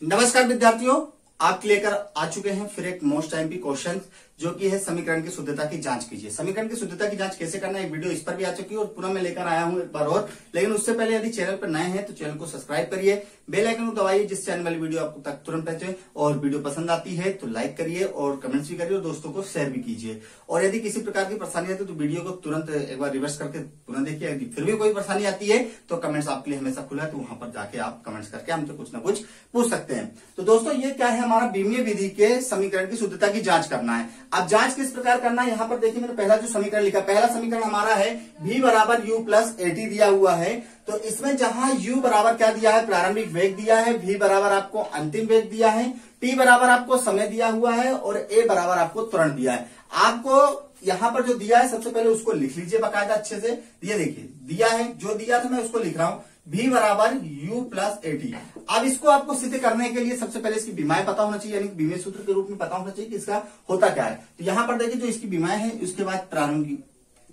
नमस्कार विद्यार्थियों, आप लेकर आ चुके हैं फिर एक मोस्ट टाइम की क्वेश्चन जो कि है समीकरण की शुद्धता की जांच कीजिए। समीकरण की शुद्धता की जांच कैसे करना है, एक वीडियो इस पर भी आ चुकी है और पुनः मैं लेकर आया हूं एक बार और। लेकिन उससे पहले यदि चैनल पर नए हैं तो चैनल को सब्सक्राइब करिए, बेल आइकन को दबाइए जिससे आने वाली वीडियो आपको तक तुरंत पहुंचे। और वीडियो पसंद आती है तो लाइक करिए और कमेंट्स भी करिए और दोस्तों को शेयर भी कीजिए। और यदि किसी प्रकार की परेशानी आती है तो वीडियो को तुरंत एक बार रिवर्स करके पुनः देखिए। यदि फिर भी कोई परेशानी आती है तो कमेंट्स आपके लिए हमेशा खुला है, तो वहां पर जाके आप कमेंट्स करके हमसे कुछ ना कुछ पूछ सकते हैं। तो दोस्तों ये क्या है, हमारा बीमीय विधि के समीकरण की शुद्धता की जांच करना है। अब जांच किस प्रकार करना है, यहाँ पर देखिए मैंने पहला जो समीकरण लिखा, पहला समीकरण हमारा है v बराबर u प्लस एटी दिया हुआ है। तो इसमें जहां u बराबर क्या दिया है, प्रारंभिक वेग दिया है, v बराबर आपको अंतिम वेग दिया है, t बराबर आपको समय दिया हुआ है और a बराबर आपको त्वरण दिया है। आपको यहाँ पर जो दिया है सबसे पहले उसको लिख लीजिए बाकायदा अच्छे से। ये देखिए दिया है, जो दिया था मैं उसको लिख रहा हूं, v बराबर u प्लस एटी। अब इसको आपको सिद्ध करने के लिए सबसे पहले इसकी विमाएं पता होना चाहिए, यानी कि विमेय सूत्र के रूप में पता होना चाहिए कि इसका होता क्या है। तो यहाँ पर देखिए जो इसकी विमाएं है, उसके बाद प्रारंभिक,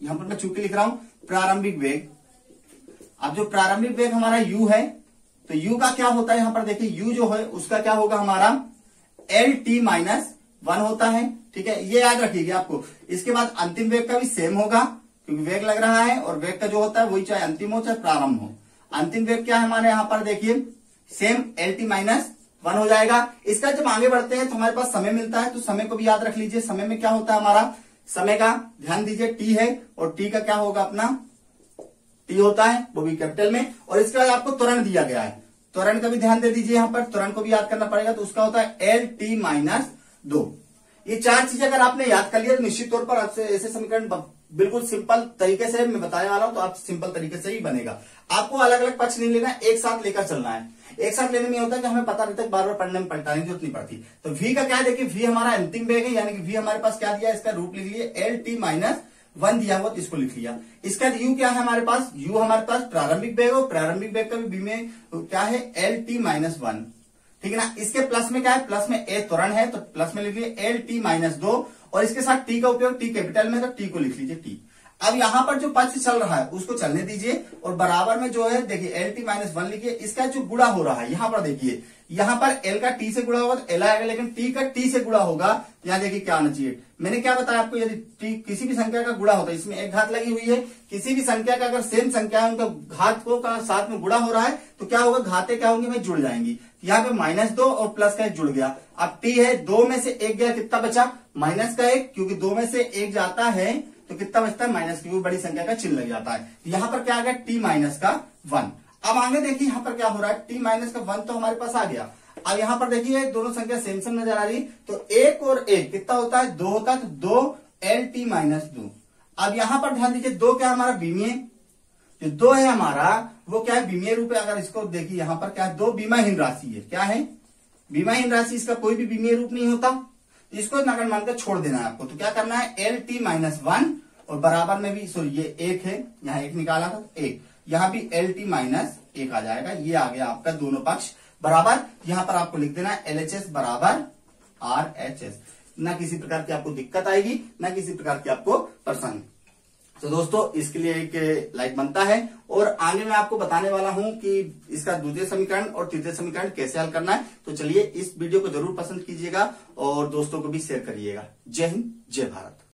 यहाँ पर मैं चूंकि लिख रहा हूं प्रारंभिक वेग। अब जो प्रारंभिक वेग हमारा u है, तो u का क्या होता है, यहाँ पर देखिए u जो है उसका क्या होगा हमारा LT-1 होता है। ठीक है, ये याद रखिएगा आपको। इसके बाद अंतिम वेग का भी सेम होगा, क्योंकि वेग लग रहा है और वेग का जो होता है वही चाहे अंतिम हो चाहे प्रारंभ हो। अंतिम वेग क्या है हमारे यहाँ पर देखिए सेम LT-1 हो जाएगा। इसका जब आगे बढ़ते हैं तो हमारे पास समय मिलता है, तो समय को भी याद रख लीजिए। समय में क्या होता है हमारा, समय का ध्यान दीजिए t है और t का क्या होगा अपना t होता है, वो भी कैपिटल में। और इसके बाद आपको त्वरण दिया गया है, त्वरण का भी ध्यान दे दीजिए। यहाँ पर त्वरण को भी याद करना पड़ेगा, तो उसका होता है LT-2। ये चार चीजें अगर आपने याद कर लिया तो निश्चित तौर पर आपसे ऐसे समीकरण बिल्कुल सिंपल तरीके से मैं बताने वाला हूं, तो आप सिंपल तरीके से ही बनेगा। आपको अलग अलग पक्ष नहीं लेना, एक साथ लेकर चलना है। एक साथ लेने में होता है कि हमें पता रहता है, बार बार पढ़ने में पलटाने की जरूरत नहीं पड़ती। तो v का क्या है, देखिए v हमारा अंतिम वेग है, यानी कि v हमारे पास क्या दिया है, इसका रूप लिख लिए LT-1 दिया हुआ, तो इसको लिख लिया। इसका u क्या है हमारे पास, u हमारे पास प्रारंभिक वेग हो, प्रारंभिक वेग का भी v में क्या है LT-1। ठीक है ना। इसके प्लस में क्या है, प्लस में a त्वरण है, तो प्लस में लिख लिए LT-2 और इसके साथ t का उपयोग, t कैपिटल में, तो t को लिख लीजिए t। अब यहाँ पर जो पक्ष चल रहा है उसको चलने दीजिए और बराबर में जो है देखिए LT-1 लिखिए। इसका जो गुणा हो रहा है यहाँ पर देखिए, यहाँ पर L का t से गुणा होगा तो L आएगा, लेकिन t का t से गुणा होगा। यहाँ देखिए क्या आना चाहिए, मैंने क्या बताया आपको, यदि t किसी भी संख्या का गुणा होता है, इसमें एक घात लगी हुई है, किसी भी संख्या का अगर सेम संख्या है उनका घात को का साथ में गुणा हो रहा है तो क्या होगा, घाते क्या होंगे भाई, जुड़ जाएंगी। यहाँ पे -2 और प्लस का 1 जुड़ गया। अब t है, 2 में से 1 गया, कितना बचा, -1, क्योंकि 2 में से 1 जाता है तो कितना बचता है, माइनस, क्योंकि बड़ी संख्या का चिन्ह लग जाता है। यहाँ पर क्या आ गया, T-1। अब आगे देखिए यहाँ पर क्या हो रहा है, T-1 तो हमारे पास आ गया। अब यहाँ पर देखिए दोनों संख्या सेम सेम नजर आ रही, तो 1 और 1 कितना होता है, 2 होता है, तो 2 LT-2। अब यहाँ पर ध्यान दीजिए, 2 क्या हमारा विमीय, जो 2 है हमारा वो क्या है, विमीय रूप है। अगर इसको देखिए यहाँ पर क्या है, 2 विमाहीन राशि है। क्या है, विमाहीन राशि, इसका कोई भी विमीय रूप नहीं होता, इसको नगण्य मानकर छोड़ देना है आपको। तो क्या करना है, LT-1 और बराबर में भी, सॉरी ये 1 है, यहाँ 1 निकाला था 1, यहाँ भी LT-1 आ जाएगा। ये आ गया आपका दोनों पक्ष बराबर। यहाँ पर आपको लिख देना है LHS बराबर RHS। ना किसी प्रकार की आपको दिक्कत आएगी, ना किसी प्रकार की आपको परेशानी। तो दोस्तों इसके लिए एक लाइक बनता है और आगे मैं आपको बताने वाला हूं कि इसका द्वितीय समीकरण और तृतीय समीकरण कैसे हल करना है। तो चलिए इस वीडियो को जरूर पसंद कीजिएगा और दोस्तों को भी शेयर करिएगा। जय हिंद, जय भारत।